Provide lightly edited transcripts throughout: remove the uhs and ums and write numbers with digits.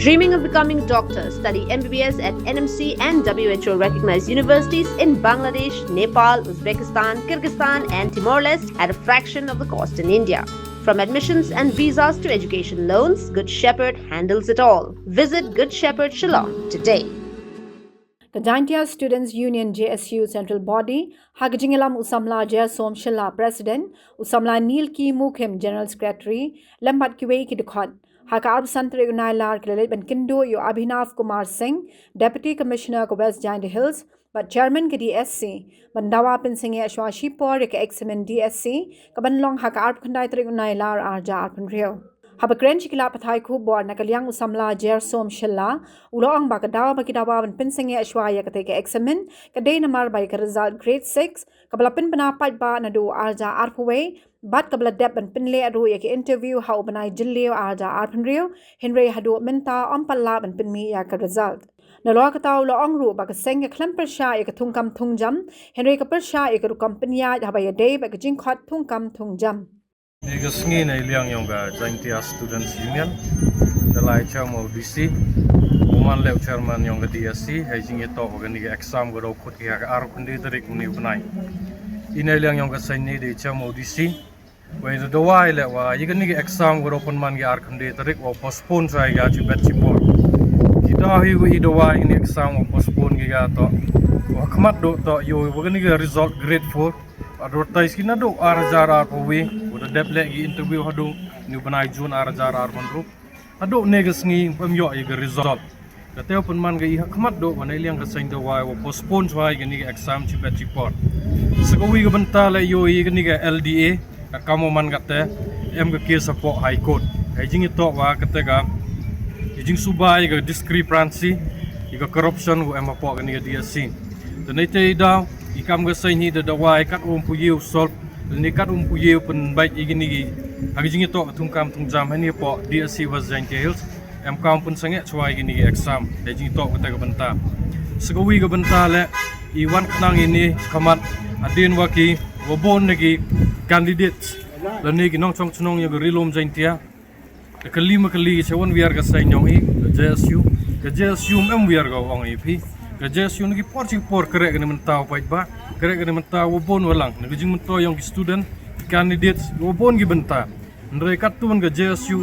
Dreaming of becoming doctors? Study MBBS at NMC and WHO recognized universities in Bangladesh, Nepal, Uzbekistan, Kyrgyzstan and Timor-Leste at a fraction of the cost in India. From admissions and visas to education loans, Good Shepherd handles it all. Visit Good Shepherd Shillong today. The Jaintia Students Union JSU Central Body, Hagajingalam Usamla Jayasom Shilla President, Usamla Neil Ki Mukim General Secretary, Lambat Kiwei Kidukot, Hakar Santre Unailar Kilalit Ben Kindu, Yo Abhinav Kumar Singh, Deputy Commissioner of West Giant Hills, but Chairman ke DSC, Bandawa Pinsing Ashwa Shipor, Examen DSC, Kabanlong Hakar Kandai Tri Unailar Arja Arpan Rio. Habakren chikila pathai khu bor nakaliang usamla jersom shilla uloang bakadaw bakidawa ban pinsing ashwaya kateke examen kadai namar by result grade 6 kabla pin panapat ba nadu arja arpuwe bat kabla dep ban pinle adu yake interview how banai jillio arja arpanrio henry hadu menta ampalla ban pinmi ya ka result nalwa kataw loang ru ba kaseng klamper sha ya thungkam thungjam henry kapar sha ya company habaya day ba jingkhot thungkam thungjam Negasngi na ilyang yung Jaintia Students Union, dalai chairman DC, uman leo chairman yung DSC, hajing ito organik exam garo kuti ha araw kundi tarik muni unai. Ina ilyang yung kasayni di chairman DC, wa ito dawai le wa iganik exam garo punman ga araw kundi tarik wa postpone sa ga chibet chipor. Kita hi wa dawai ini exam wa postpone ga to, wa kamat do to yo organik result grade 4. Advertise kina do arjara kowe udah deple gi interview hadu ni banai jun arjara armandru ado negas ngi pamyo i result kateo penman ga khmat do banai liang ka sain do wa postpone swai ga ni exam chipet chipor sakawi ga bantala yo i ga ni ga LDA ka kamo man gate em ga ke support high court hajing ito wa katega hajing subai ga discrepancy ga corruption go em po ga ni ga DSC tenai daw ikam ga sai ni da dawai kat puyu solve ni kat puyu pen baik igini gi hagijing ito thungkam thungjam hani po DSC was Jaintia Hills em kam pun sange chwai gini gi exam hagijing ito kata ga banta sagawi ga banta le iwan knang ini khamat adin waki wabon nagi candidates lani gi nong chong chunong yo rilom Jaintia kalima kali sewan wiar ga sai nyong i JSU em wiar ga ong ip Kajes yung nagi por kerek ni mentau pait ba kerek ni mentau wabon walang nagijing mentau yang student candidates wabon gi benta ndre katun ga JSU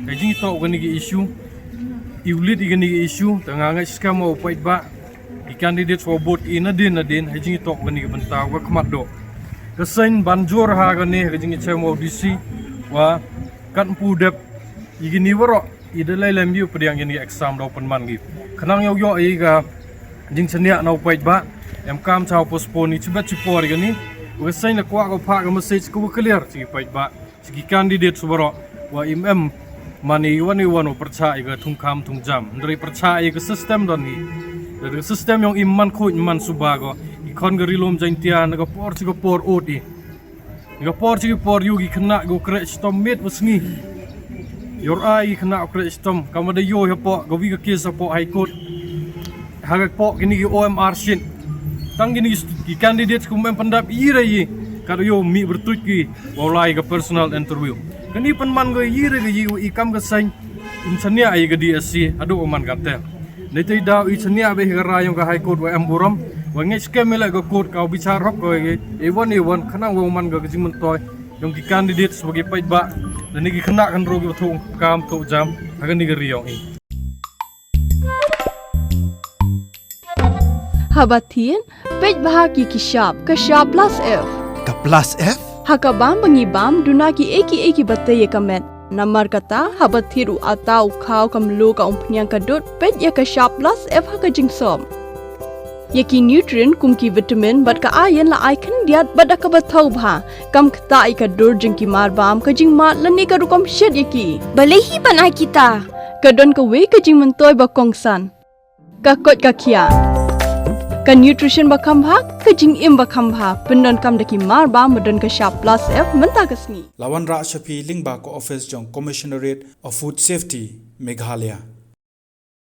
kajing to gani gi issue iulit gani issue tanga ngai scam o pait ba di candidates wabot nadin hajing to gani gi benta wa khmat do kasain banjur ha gani kajing chemo DC wa kan pu dep igini waro idalai lembiu pediang gani exam do penman gi khanang yo ga jing senia nau pait ba em kam chao postpone ni chibet chipor gani wesai na kwa ko pha ga message ko clear chi pait ba chi candidate subaro wa mani wani percaya ga thungkam thungjam ndri percaya ga system don ni the system yang iman ko iman subago ikon ga rilom Jaintia na ga por odi ga por yu gi khna go kre stom met wasngi your eye khna kre stom kamada yo hepo go wi ga case po high court hagak po kini ki OMR shin tang kini ki candidates kumem pendap ire kado yo mi bertuj ki walai ga personal interview kini penman go ire gi ikam ga sain insania ai ga DSC adu oman kate netei daw insania be ga rayong ga high court wa emburam wa ngai scam mela ga court ka bicar rok go evon khanang wa man ga jing mentoy yung ki candidates sebagai pait ba dan ni kena kan rogi thung kam to jam hagan ni ga riyong Habatin, pej bahagi kishap, kashap plus F. Ka plus F? Hakabam bangibam dunaki eki batay kamet. Namar kata habathiru atau kau kamlu ka umpnyang kadut pej ya kashap plus F hakajingsom. Yaki nutrient kumki vitamin bat ka ayan la aikan diat bat akabatau bha. Kam kata ikadur jingki marbam kajing mat lani ka rukom shed yaki. Balehi panai kita. Kadon ka we kajing mentoy bakongsan. Kakot kakia. Ka nutrition bakam bha kajing im bakam bha pendon kam daki marba medon ka sharp plus F menta kasni Lawan Ra Shafi Lingba ko office jong Commissionerate of Food Safety Meghalaya